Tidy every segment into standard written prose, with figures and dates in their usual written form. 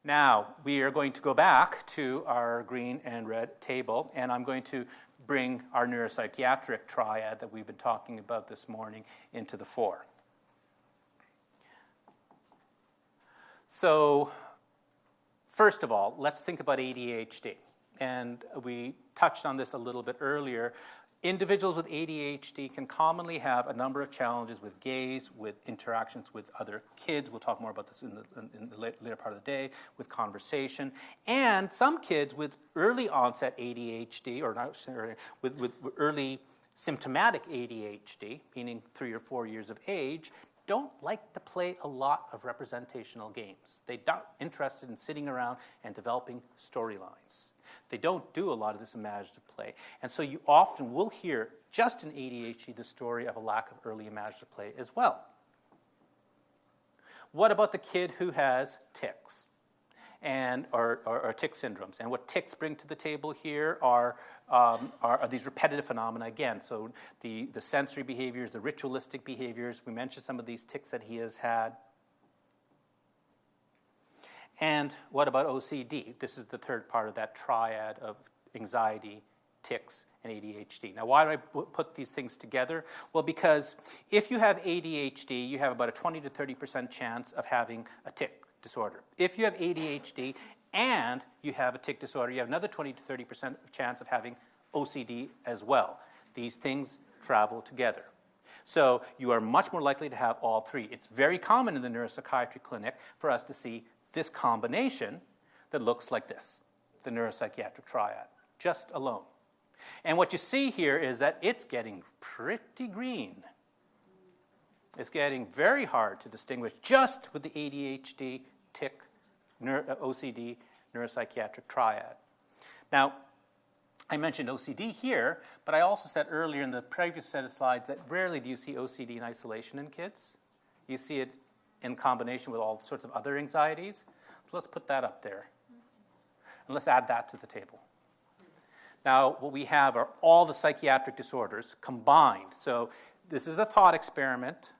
Now, we are going to go back to our green and red table, and I'm going to bring our neuropsychiatric triad that we've been talking about this morning into the fore. So, first of all, let's think about ADHD. And we touched on this a little bit earlier. Individuals with ADHD can commonly have a number of challenges with gaze, with interactions with other kids. We'll talk more about this in the later part of the day, with conversation. And some kids with early onset ADHD, or not with early symptomatic ADHD, meaning 3 or 4 years of age, don't like to play a lot of representational games. They're not interested in sitting around and developing storylines. They don't do a lot of this imaginative play. And so you often will hear, just in ADHD, the story of a lack of early imaginative play as well. What about the kid who has tics or tic syndromes? And what tics bring to the table here are these repetitive phenomena again. So the sensory behaviors, the ritualistic behaviors. We mentioned some of these tics that he has had. And what about OCD? This is the third part of that triad of anxiety, tics, and ADHD. Now, why do I put these things together? Well, because if you have ADHD, you have about a 20 to 30% chance of having a tic disorder. If you have ADHD and you have a tic disorder, you have another 20 to 30% chance of having OCD as well. These things travel together. So you are much more likely to have all three. It's very common in the neuropsychiatry clinic for us to see this combination that looks like this, the neuropsychiatric triad, just alone. And what you see here is that it's getting pretty green. It's getting very hard to distinguish just with the ADHD, tic, OCD, neuropsychiatric triad. Now, I mentioned OCD here, but I also said earlier in the previous set of slides that rarely do you see OCD in isolation in kids. You see it in combination with all sorts of other anxieties. So let's put that up there. And let's add that to the table. Now, what we have are all the psychiatric disorders combined. So this is a thought experiment,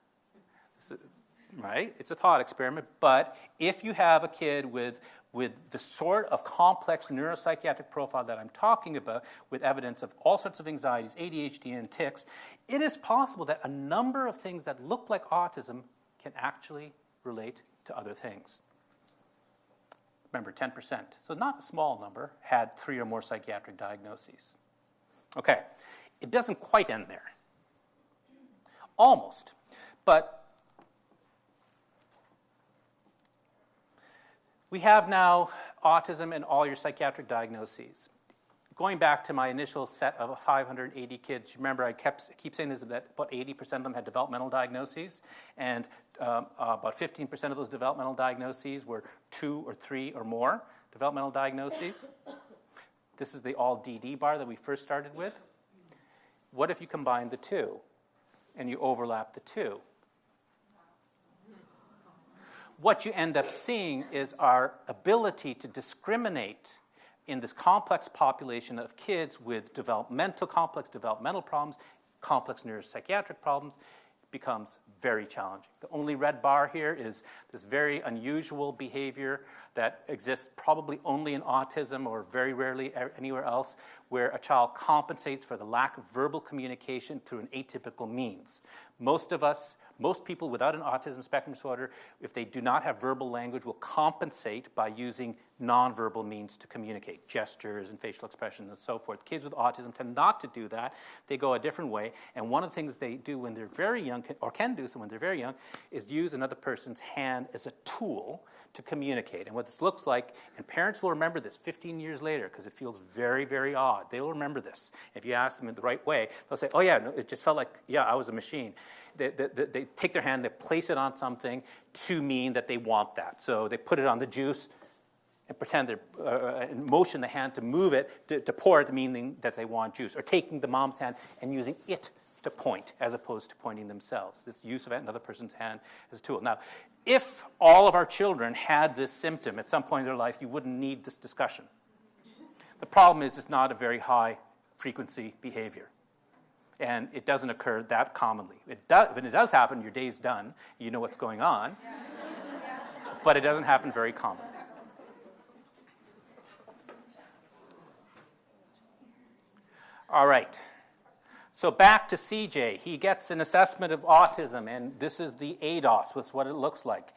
right? It's a thought experiment. But if you have a kid with the sort of complex neuropsychiatric profile that I'm talking about, with evidence of all sorts of anxieties, ADHD and tics, it is possible that a number of things that look like autism can actually relate to other things. Remember, 10%, so not a small number, had 3 or more psychiatric diagnoses. Okay, it doesn't quite end there. Almost. But we have now autism in all your psychiatric diagnoses. Going back to my initial set of 580 kids, remember I keep saying this, that about 80% of them had developmental diagnoses, and about 15% of those developmental diagnoses were 2 or 3 or more developmental diagnoses. This is the all DD bar that we first started with. What if you combine the two and you overlap the two? What you end up seeing is our ability to discriminate in this complex population of kids with complex developmental problems, complex neuropsychiatric problems, becomes very challenging. The only red bar here is this very unusual behavior that exists probably only in autism or very rarely anywhere else, where a child compensates for the lack of verbal communication through an atypical means. Most people without an autism spectrum disorder, if they do not have verbal language, will compensate by using nonverbal means to communicate, gestures and facial expressions and so forth. Kids with autism tend not to do that. They go a different way. And one of the things they do when they're very young, or can do so when they're very young, is use another person's hand as a tool to communicate. And what this looks like, and parents will remember this 15 years later because it feels very, very odd. They will remember this. If you ask them in the right way, they'll say, oh yeah, no, it just felt like, yeah, I was a machine. They take their hand, they place it on something to mean that they want that. So they put it on the juice and pretend they're, motion the hand to move it, to pour it, meaning that they want juice. Or taking the mom's hand and using it to point as opposed to pointing themselves. This use of another person's hand as a tool. Now, if all of our children had this symptom at some point in their life, you wouldn't need this discussion. The problem is it's not a very high frequency behavior. And it doesn't occur that commonly. When it does happen, your day's done. You know what's going on. But it doesn't happen very commonly. All right. So back to CJ. He gets an assessment of autism, and this is the ADOS. That's what it looks like.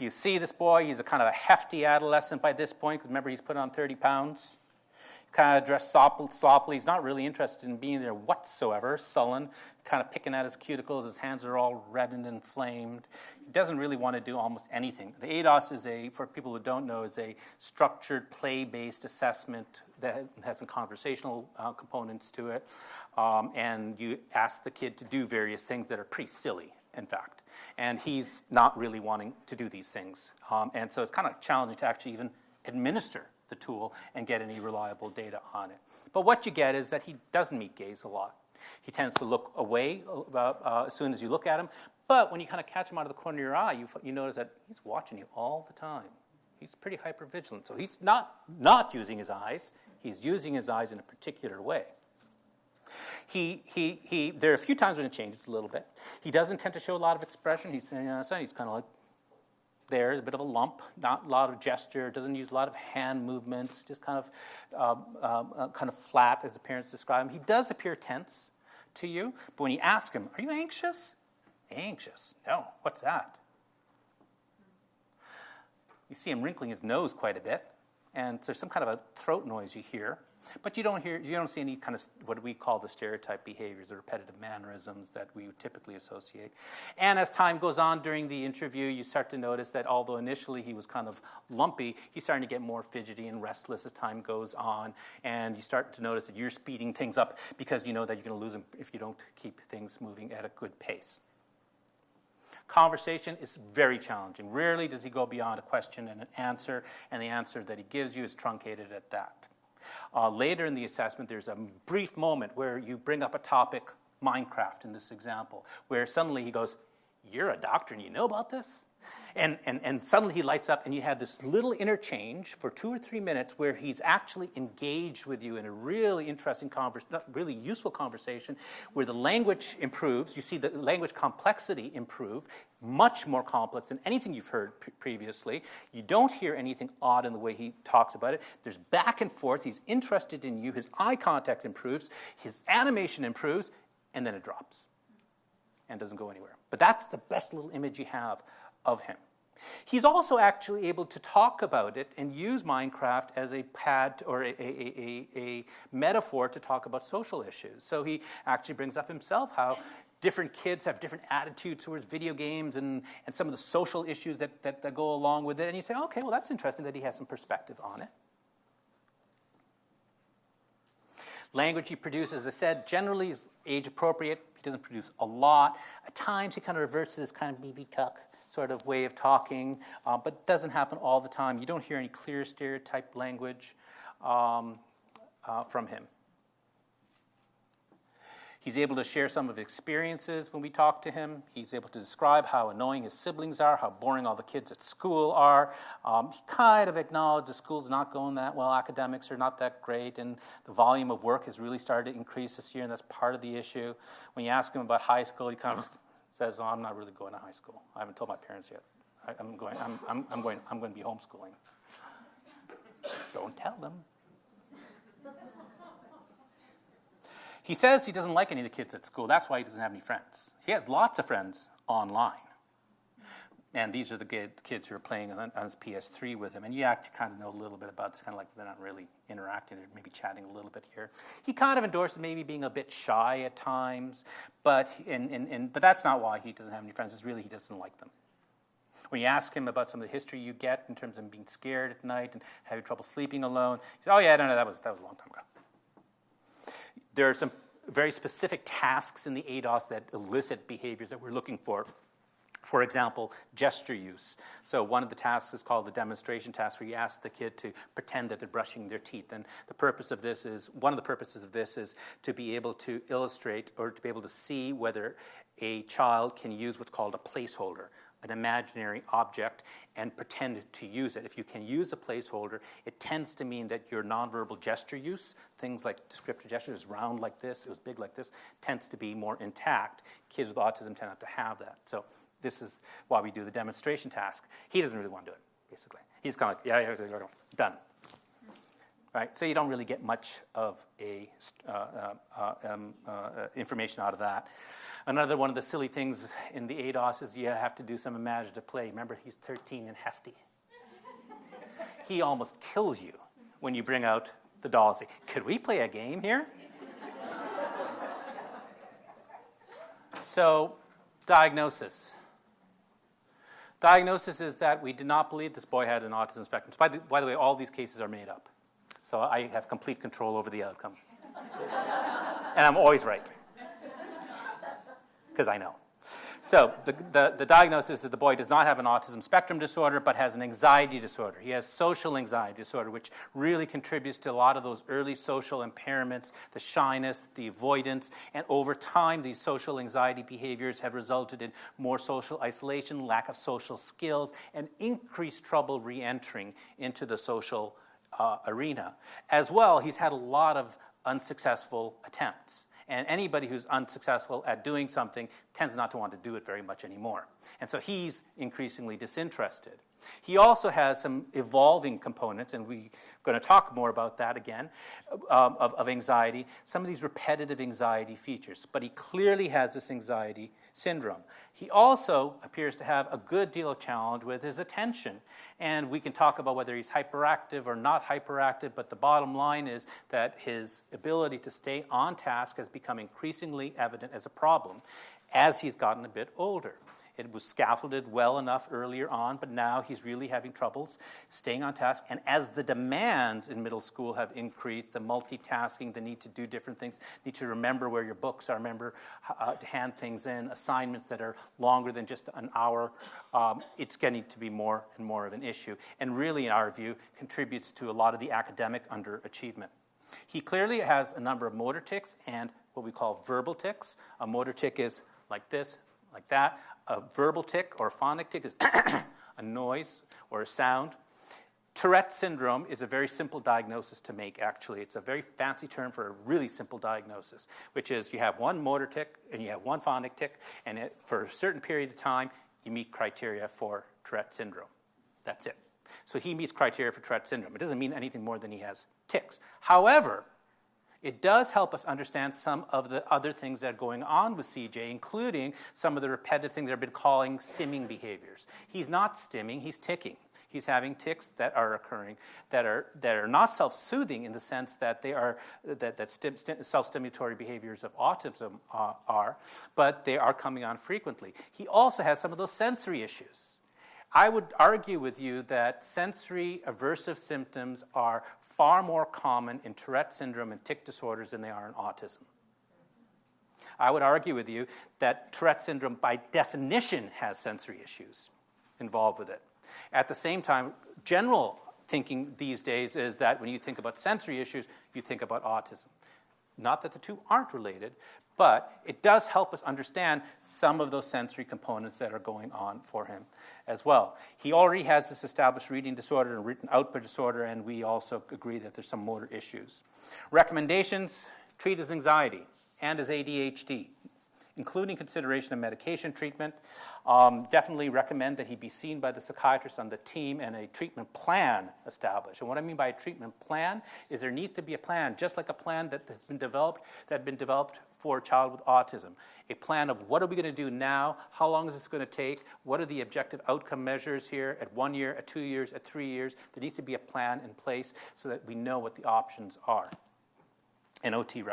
You see this boy. He's a kind of a hefty adolescent by this point. Remember, he's put on 30 pounds. Kind of dressed sloppily. He's not really interested in being there whatsoever. Sullen, kind of picking at his cuticles. His hands are all red and inflamed. He doesn't really want to do almost anything. The ADOS is for people who don't know, is a structured, play-based assessment that has some conversational components to it. And you ask the kid to do various things that are pretty silly, in fact. And he's not really wanting to do these things. And so it's kind of challenging to actually even administer the tool and get any reliable data on it. But what you get is that he doesn't meet gaze a lot. He tends to look away as soon as you look at him. But when you kind of catch him out of the corner of your eye, you notice that he's watching you all the time. He's pretty hypervigilant. So he's not using his eyes. He's using his eyes in a particular way. There are a few times when it changes a little bit. He doesn't tend to show a lot of expression. He's kind of like, there's a bit of a lump, not a lot of gesture, doesn't use a lot of hand movements, just kind of flat, as the parents describe him. He does appear tense to you, but when you ask him, are you anxious? Anxious? No. What's that? You see him wrinkling his nose quite a bit, and there's some kind of a throat noise you hear. But you don't see any kind of what we call the stereotype behaviors, the repetitive mannerisms that we would typically associate. And as time goes on during the interview, you start to notice that although initially he was kind of lumpy, he's starting to get more fidgety and restless as time goes on. And you start to notice that you're speeding things up because you know that you're going to lose him if you don't keep things moving at a good pace. Conversation is very challenging. Rarely does he go beyond a question and an answer, and the answer that he gives you is truncated at that. Later in the assessment, there's a brief moment where you bring up a topic, Minecraft in this example, where suddenly he goes, you're a doctor and you know about this? And suddenly he lights up and you have this little interchange for 2 or 3 minutes where he's actually engaged with you in a really interesting really useful conversation where the language improves. You see the language complexity improve, much more complex than anything you've heard previously. You don't hear anything odd in the way he talks about it. There's back and forth. He's interested in you. His eye contact improves. His animation improves. And then it drops and doesn't go anywhere. But that's the best little image you have of him. He's also actually able to talk about it and use Minecraft as a pad or a metaphor to talk about social issues. So he actually brings up himself how different kids have different attitudes towards video games and some of the social issues that go along with it. And you say, okay, well, that's interesting that he has some perspective on it. Language he produces, as I said, generally is age appropriate. He doesn't produce a lot. At times he kind of reverts to this kind of BB tuck sort of way of talking, but it doesn't happen all the time. You don't hear any clear stereotype language from him. He's able to share some of his experiences when we talk to him. He's able to describe how annoying his siblings are, how boring all the kids at school are. He kind of acknowledges school's not going that well, academics are not that great, and the volume of work has really started to increase this year, and that's part of the issue. When you ask him about high school, he kind of says, "Oh, I'm not really going to high school. I haven't told my parents yet. I'm going to be homeschooling." Don't tell them. He says he doesn't like any of the kids at school. That's why he doesn't have any friends. He has lots of friends online. And these are the kids who are playing on his PS3 with him. And you have to kind of know a little bit about this, kind of like they're not really interacting. They're maybe chatting a little bit here. He kind of endorses maybe being a bit shy at times. But that's not why he doesn't have any friends. It's really he doesn't like them. When you ask him about some of the history you get in terms of being scared at night and having trouble sleeping alone, he says, "Oh yeah, no, that was a long time ago." There are some very specific tasks in the ADOS that elicit behaviors that we're looking for. For example, gesture use. So one of the tasks is called the demonstration task, where you ask the kid to pretend that they're brushing their teeth. And one of the purposes of this is to be able to illustrate or to be able to see whether a child can use what's called a placeholder, an imaginary object, and pretend to use it. If you can use a placeholder, it tends to mean that your nonverbal gesture use, things like descriptive gestures, round like this, it was big like this, tends to be more intact. Kids with autism tend not to have that. So this is why we do the demonstration task. He doesn't really want to do it, basically. He's kind of like, yeah, done. right? So you don't really get much of information out of that. Another one of the silly things in the ADOS is you have to do some imaginative play. Remember, he's 13 and hefty. He almost kills you when you bring out the doll and say, could we play a game here? So, diagnosis. Diagnosis is that we did not believe this boy had an autism spectrum. By the way, all these cases are made up. So I have complete control over the outcome. And I'm always right. Because I know. So the diagnosis is that the boy does not have an autism spectrum disorder, but has an anxiety disorder. He has social anxiety disorder, which really contributes to a lot of those early social impairments, the shyness, the avoidance, and over time, these social anxiety behaviors have resulted in more social isolation, lack of social skills, and increased trouble re-entering into the social arena. As well, he's had a lot of unsuccessful attempts. And anybody who's unsuccessful at doing something tends not to want to do it very much anymore. And so he's increasingly disinterested. He also has some evolving components, and we're going to talk more about that again, of anxiety, some of these repetitive anxiety features. But he clearly has this anxiety syndrome. He also appears to have a good deal of challenge with his attention. And we can talk about whether he's hyperactive or not hyperactive, but the bottom line is that his ability to stay on task has become increasingly evident as a problem as he's gotten a bit older. It was scaffolded well enough earlier on, but now he's really having troubles staying on task. And as the demands in middle school have increased, the multitasking, the need to do different things, need to remember where your books are, remember to hand things in, assignments that are longer than just an hour, it's getting to be more and more of an issue. And really, in our view, contributes to a lot of the academic underachievement. He clearly has a number of motor tics and what we call verbal tics. A motor tic is like this, like that. A verbal tic or a phonic tic is a noise or a sound. Tourette syndrome is a very simple diagnosis to make, actually. It's a very fancy term for a really simple diagnosis, which is you have one motor tic and you have one phonic tic, and for a certain period of time, you meet criteria for Tourette syndrome. That's it. So he meets criteria for Tourette syndrome. It doesn't mean anything more than he has tics. However, it does help us understand some of the other things that are going on with CJ, including some of the repetitive things that have been calling stimming behaviors. He's not stimming, he's ticking. He's having tics that are occurring that are not self-soothing in the sense that they are self-stimulatory behaviors of autism are, but they are coming on frequently. He also has some of those sensory issues. I would argue with you that sensory aversive symptoms are far more common in Tourette syndrome and tic disorders than they are in autism. I would argue with you that Tourette syndrome, by definition, has sensory issues involved with it. At the same time, general thinking these days is that when you think about sensory issues, you think about autism. Not that the two aren't related, but it does help us understand some of those sensory components that are going on for him as well. He already has this established reading disorder and written output disorder, and we also agree that there's some motor issues. Recommendations: treat his anxiety and his ADHD, including consideration of medication treatment. Definitely recommend that he be seen by the psychiatrist on the team and a treatment plan established. And what I mean by a treatment plan is there needs to be a plan, just like a plan that has been developed, for a child with autism. A plan of what are we going to do now, how long is this going to take, what are the objective outcome measures here at 1 year, at 2 years, at 3 years. There needs to be a plan in place so that we know what the options are. An OT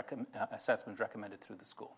assessment is recommended through the school.